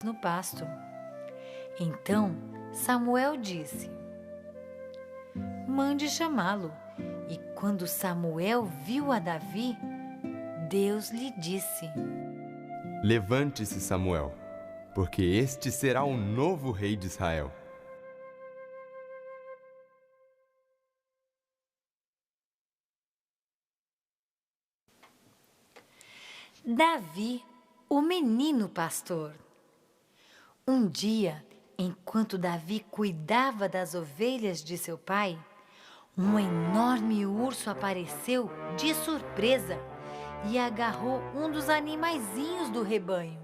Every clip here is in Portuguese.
no pasto. Então Samuel disse: mande chamá-lo. E quando Samuel viu a Davi, Deus lhe disse: levante-se, Samuel, porque este será o novo rei de Israel. Davi, o menino pastor. Um dia, enquanto Davi cuidava das ovelhas de seu pai, um enorme urso apareceu de surpresa e agarrou um dos animaizinhos do rebanho.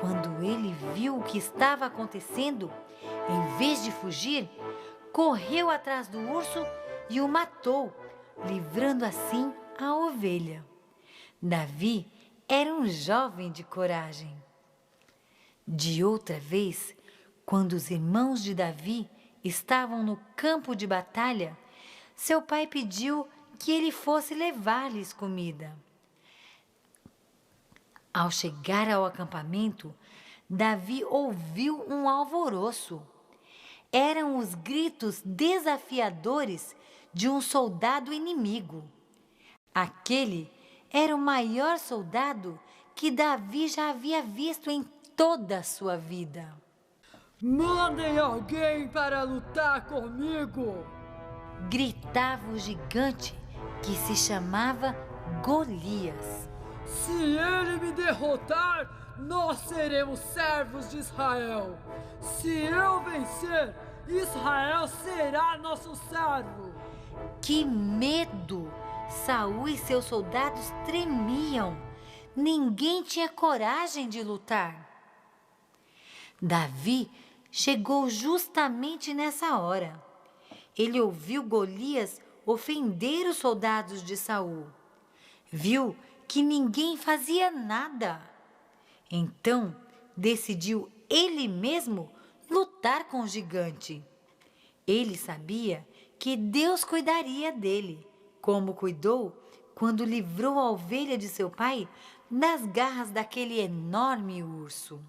Quando ele viu o que estava acontecendo, em vez de fugir, correu atrás do urso e o matou, livrando assim a ovelha. Davi era um jovem de coragem. De outra vez, quando os irmãos de Davi estavam no campo de batalha, seu pai pediu que ele fosse levar-lhes comida. Ao chegar ao acampamento, Davi ouviu um alvoroço. Eram os gritos desafiadores de um soldado inimigo. Aquele era o maior soldado que Davi já havia visto em toda a sua vida. Mandem alguém para lutar comigo! Gritava o gigante que se chamava Golias. Se ele me derrotar, nós seremos servos de Israel. Se eu vencer, Israel será nosso servo. Que medo! Saul e seus soldados tremiam. Ninguém tinha coragem de lutar. Davi chegou justamente nessa hora. Ele ouviu Golias ofender os soldados de Saul. Viu que ninguém fazia nada. Então decidiu ele mesmo lutar com o gigante. Ele sabia que Deus cuidaria dele, como cuidou quando livrou a ovelha de seu pai das garras daquele enorme urso.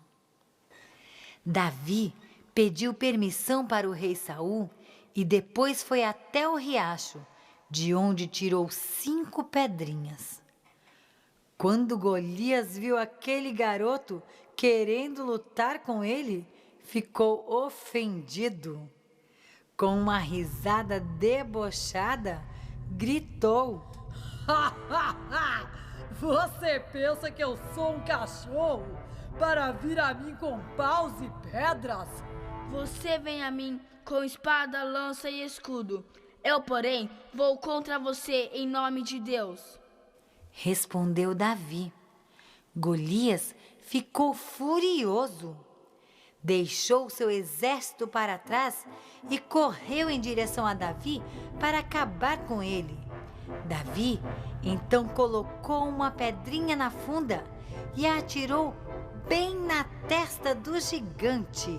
Davi pediu permissão para o rei Saul e depois foi até o riacho, de onde tirou 5 pedrinhas. Quando Golias viu aquele garoto querendo lutar com ele, ficou ofendido. Com uma risada debochada, gritou: Você pensa que eu sou um cachorro para vir a mim com paus e pedras? Você vem a mim com espada, lança e escudo. Eu, porém, vou contra você em nome de Deus. Respondeu Davi. Golias ficou furioso. Deixou seu exército para trás e correu em direção a Davi para acabar com ele. Davi então colocou uma pedrinha na funda e a atirou bem na testa do gigante.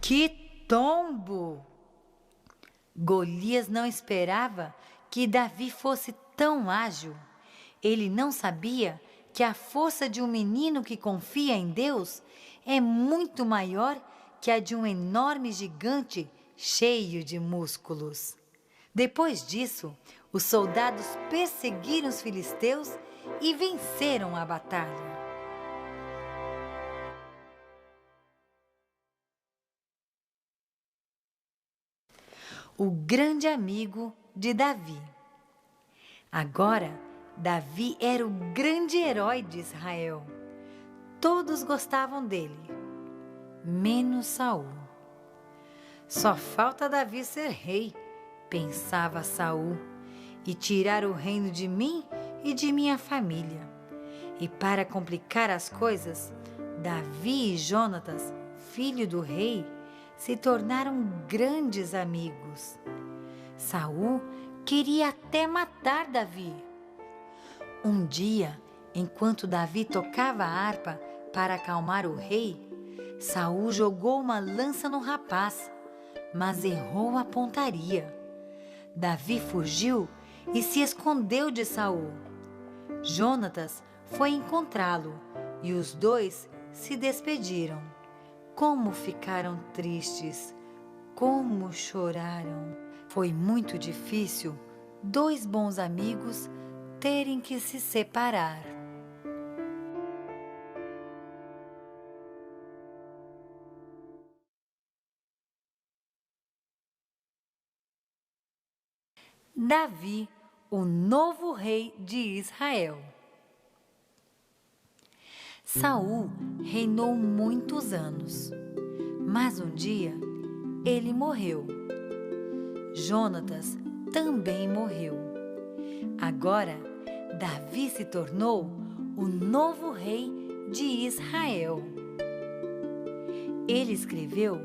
Que tombo! Golias não esperava que Davi fosse tão ágil. Ele não sabia que a força de um menino que confia em Deus é muito maior que a de um enorme gigante cheio de músculos. Depois disso, os soldados perseguiram os filisteus e venceram a batalha. O grande amigo de Davi. Agora, Davi era o grande herói de Israel. Todos gostavam dele, menos Saul. Só falta Davi ser rei, pensava Saul, e tirar o reino de mim e de minha família. E para complicar as coisas, Davi e Jonatas, filho do rei, se tornaram grandes amigos. Saul queria até matar Davi. Um dia, enquanto Davi tocava a harpa para acalmar o rei, Saul jogou uma lança no rapaz, mas errou a pontaria. Davi fugiu e se escondeu de Saul. Jonatas foi encontrá-lo e os dois se despediram. Como ficaram tristes, como choraram. Foi muito difícil 2 bons amigos terem que se separar. Davi, o novo rei de Israel. Saul reinou muitos anos, mas um dia ele morreu. Jonatas também morreu. Agora, Davi se tornou o novo rei de Israel. Ele escreveu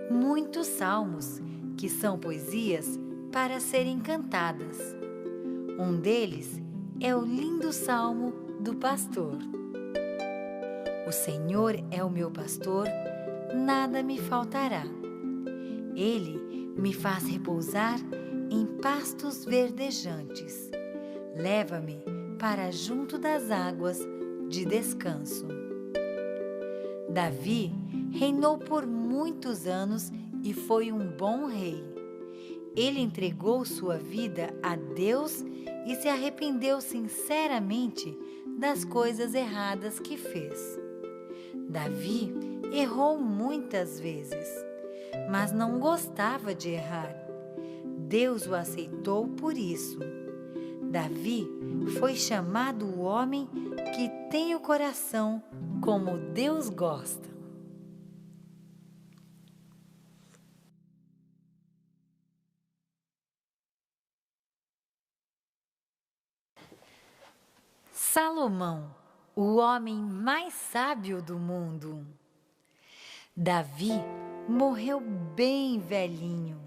muitos salmos, que são poesias para serem cantadas. Um deles é o lindo Salmo do Pastor. O Senhor é o meu pastor, nada me faltará. Ele me faz repousar em pastos verdejantes. Leva-me para junto das águas de descanso. Davi reinou por muitos anos e foi um bom rei. Ele entregou sua vida a Deus e se arrependeu sinceramente das coisas erradas que fez. Davi errou muitas vezes, mas não gostava de errar. Deus o aceitou por isso. Davi foi chamado o homem que tem o coração como Deus gosta. Salomão, o homem mais sábio do mundo. Davi morreu bem velhinho.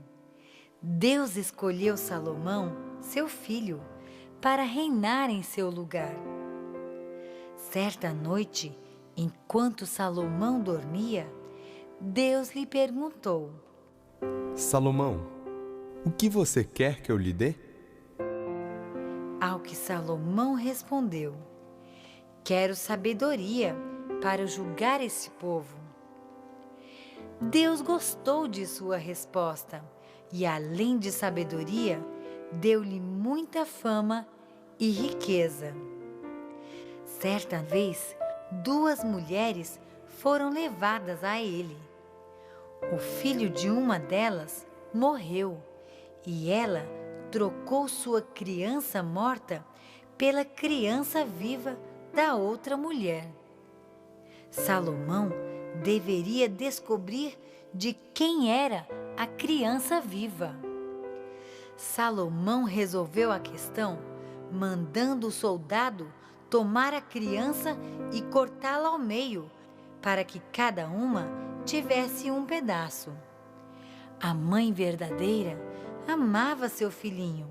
Deus escolheu Salomão, seu filho, para reinar em seu lugar. Certa noite, enquanto Salomão dormia, Deus lhe perguntou: Salomão, o que você quer que eu lhe dê? Ao que Salomão respondeu: quero sabedoria para julgar esse povo. Deus gostou de sua resposta e, além de sabedoria, deu-lhe muita fama e riqueza. Certa vez, 2 mulheres foram levadas a ele. O filho de uma delas morreu e ela trocou sua criança morta pela criança viva da outra mulher. Salomão deveria descobrir de quem era a criança viva. Salomão resolveu a questão mandando o soldado tomar a criança e cortá-la ao meio, para que cada uma tivesse um pedaço. A mãe verdadeira amava seu filhinho,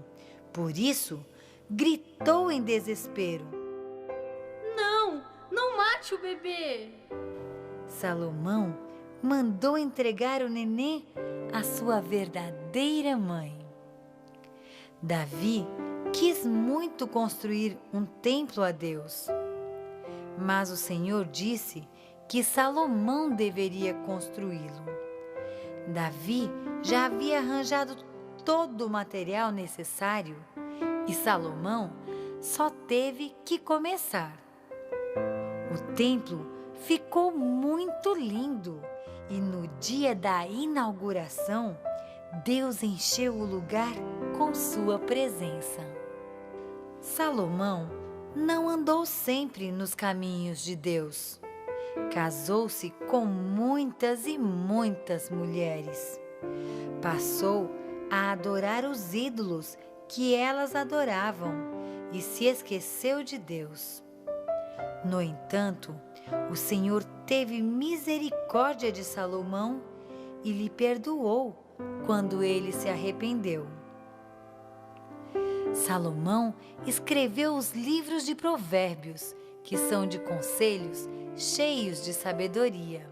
por isso gritou em desespero: Não, não mate o bebê! Salomão mandou entregar o nenê à sua verdadeira mãe. Davi quis muito construir um templo a Deus, mas o Senhor disse que Salomão deveria construí-lo. Davi já havia arranjado todo o material necessário e Salomão só teve que começar. O templo ficou muito lindo e no dia da inauguração, Deus encheu o lugar com sua presença. Salomão não andou sempre nos caminhos de Deus. Casou-se com muitas e muitas mulheres. Passou a adorar os ídolos que elas adoravam e se esqueceu de Deus. No entanto, o Senhor teve misericórdia de Salomão e lhe perdoou quando ele se arrependeu. Salomão escreveu os livros de Provérbios, que são de conselhos cheios de sabedoria.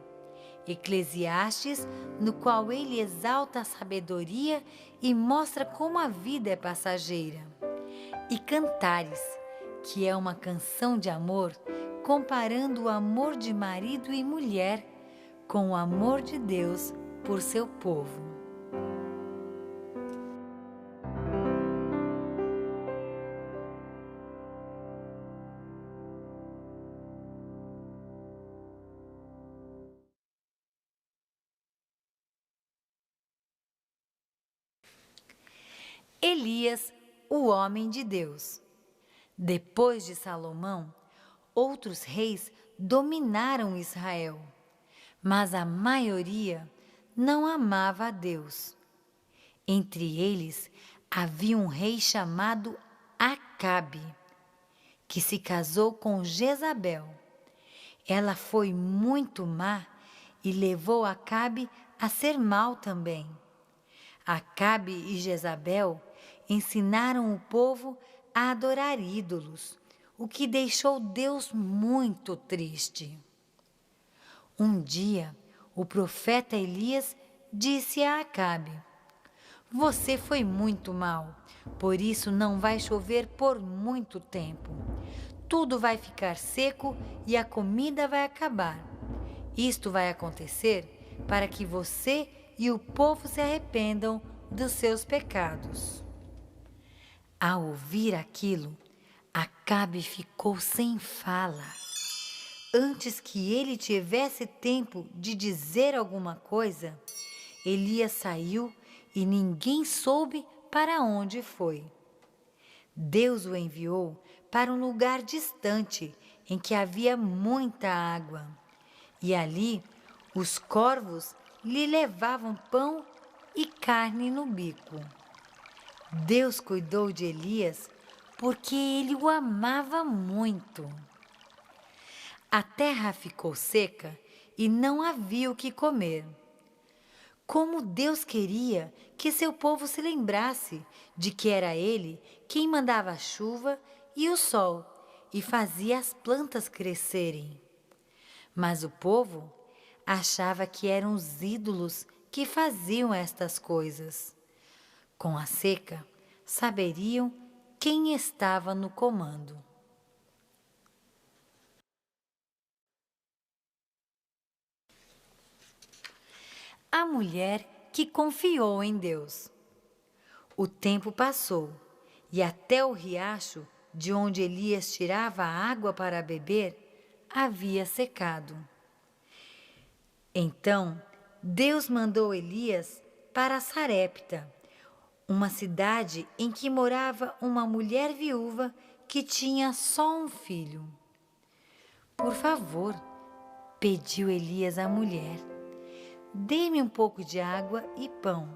Eclesiastes, no qual ele exalta a sabedoria e mostra como a vida é passageira. e Cantares, que é uma canção de amor comparando o amor de marido e mulher com o amor de Deus por seu povo. Elias, o homem de Deus. Depois de Salomão, outros reis dominaram Israel, mas a maioria não amava a Deus. Entre eles havia um rei chamado Acabe, que se casou com Jezabel. Ela foi muito má e levou Acabe a ser mau também. Acabe e Jezabel ensinaram o povo a adorar ídolos, o que deixou Deus muito triste. Um dia, o profeta Elias disse a Acabe: "Você foi muito mau, por isso não vai chover por muito tempo. Tudo vai ficar seco e a comida vai acabar. Isto vai acontecer para que você e o povo se arrependam dos seus pecados." Ao ouvir aquilo, Acabe ficou sem fala. Antes que ele tivesse tempo de dizer alguma coisa, Elias saiu e ninguém soube para onde foi. Deus o enviou para um lugar distante em que havia muita água, e ali os corvos lhe levavam pão e carne no bico. Deus cuidou de Elias porque ele o amava muito. A terra ficou seca e não havia o que comer. Como Deus queria que seu povo se lembrasse de que era Ele quem mandava a chuva e o sol e fazia as plantas crescerem. Mas o povo achava que eram os ídolos que faziam estas coisas. Com a seca, saberiam quem estava no comando. A mulher que confiou em Deus. O tempo passou e até o riacho de onde Elias tirava água para beber havia secado. Então Deus mandou Elias para Sarepta, uma cidade em que morava uma mulher viúva que tinha só um filho. "Por favor", pediu Elias à mulher, "dê-me um pouco de água e pão."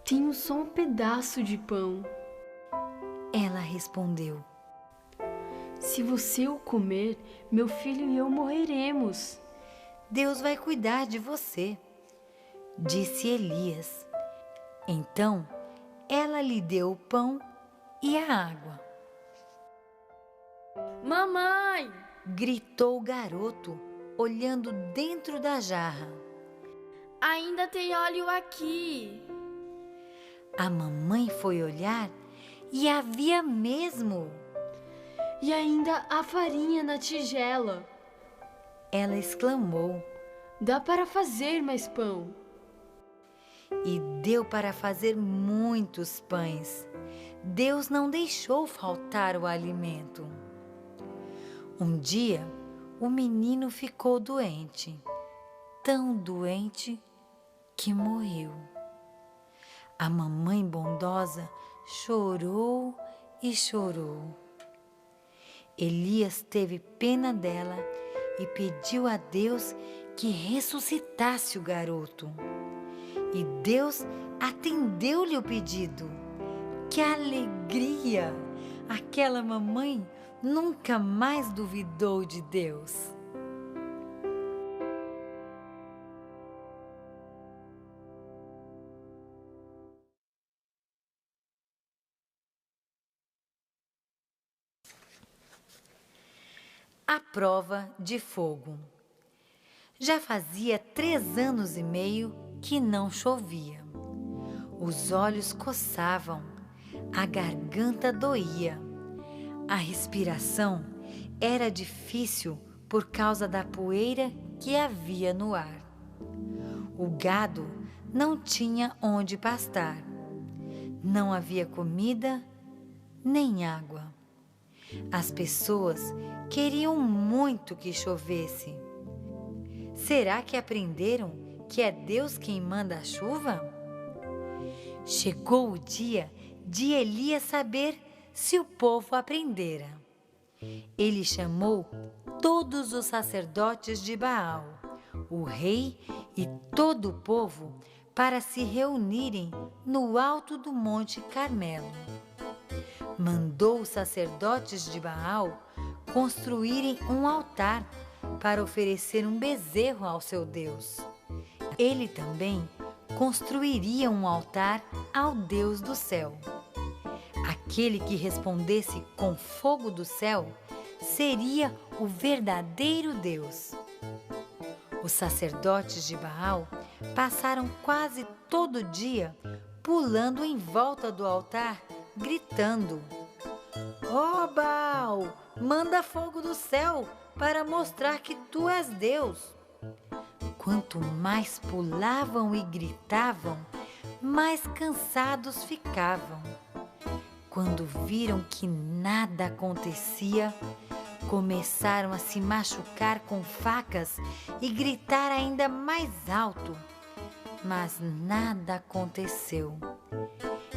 "Tenho só um pedaço de pão." Ela respondeu: "Se você o comer, meu filho e eu morreremos." "Deus vai cuidar de você", disse Elias. Então ela lhe deu o pão e a água. Mamãe! Gritou o garoto, olhando dentro da jarra. Ainda tem óleo aqui. A mamãe foi olhar e havia mesmo. "E ainda há farinha na tigela." Ela exclamou. "Dá para fazer mais pão." E deu para fazer muitos pães. Deus não deixou faltar o alimento. Um dia, o menino ficou doente, tão doente que morreu. A mamãe bondosa chorou e chorou. Elias teve pena dela e pediu a Deus que ressuscitasse o garoto. E Deus atendeu-lhe o pedido. Que alegria! Aquela mamãe nunca mais duvidou de Deus. A prova de fogo. Já fazia 3 anos e meio que não chovia. Os olhos coçavam, A garganta doía. A respiração era difícil por causa da poeira que havia no ar. O gado não tinha onde pastar. Não havia comida nem água. As pessoas queriam muito que chovesse. Será que aprenderam que é Deus quem manda a chuva? Chegou o dia de Elias saber se o povo aprendera. Ele chamou todos os sacerdotes de Baal, o rei e todo o povo para se reunirem no alto do Monte Carmelo. Mandou os sacerdotes de Baal construírem um altar para oferecer um bezerro ao seu Deus. Ele também construiria um altar ao Deus do céu. Aquele que respondesse com fogo do céu seria o verdadeiro Deus. Os sacerdotes de Baal passaram quase todo o dia pulando em volta do altar, gritando: "Ó Baal, manda fogo do céu para mostrar que tu és Deus." Quanto mais pulavam e gritavam, mais cansados ficavam. Quando viram que nada acontecia, começaram a se machucar com facas e gritar ainda mais alto. Mas nada aconteceu.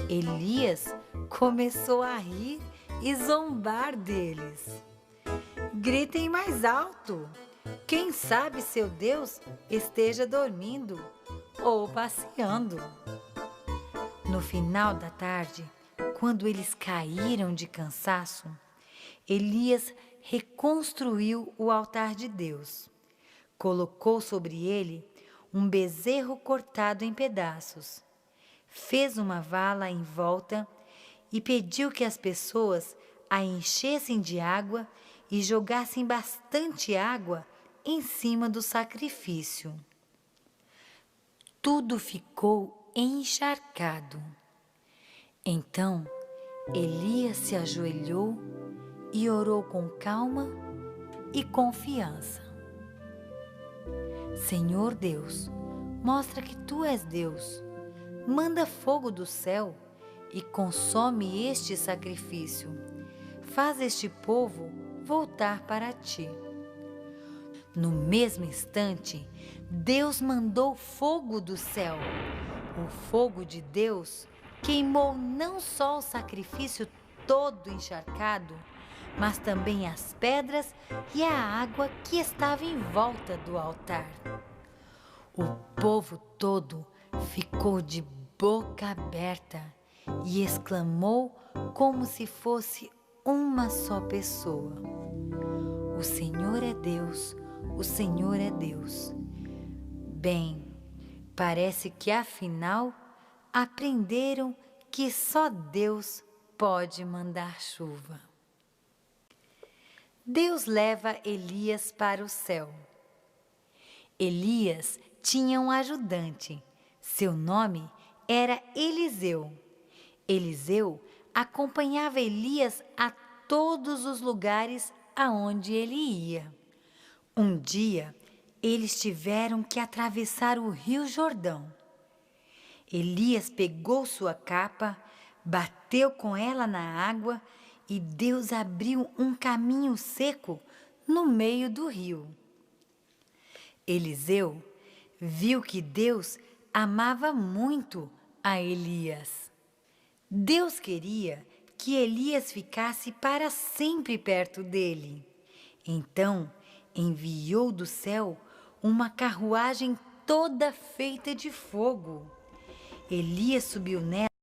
Elias começou a rir e zombar deles. "Gritem mais alto! Quem sabe seu Deus esteja dormindo ou passeando." No final da tarde, quando eles caíram de cansaço, Elias reconstruiu o altar de Deus. Colocou sobre ele um bezerro cortado em pedaços. Fez uma vala em volta e pediu que as pessoas a enchessem de água e jogassem bastante água em cima do sacrifício. Tudo ficou encharcado. Então, Elias se ajoelhou e orou com calma e confiança. "Senhor Deus, mostra que tu és Deus. Manda fogo do céu e consome este sacrifício. Faz este povo voltar para ti." No mesmo instante, Deus mandou fogo do céu. O fogo de Deus queimou não só o sacrifício todo encharcado, mas também as pedras e a água que estava em volta do altar. O povo todo ficou de boca aberta e exclamou como se fosse uma só pessoa: "O Senhor é Deus, o Senhor é Deus." Bem, parece que afinal aprenderam que só Deus pode mandar chuva. Deus leva Elias para o céu. Elias tinha um ajudante. Seu nome era Eliseu. Eliseu acompanhava Elias a todos os lugares aonde ele ia. Um dia, eles tiveram que atravessar o Rio Jordão. Elias pegou sua capa, bateu com ela na água e Deus abriu um caminho seco no meio do rio. Eliseu viu que Deus amava muito a Elias. Deus queria que Elias ficasse para sempre perto dele. Então, enviou do céu uma carruagem toda feita de fogo. Elias subiu nela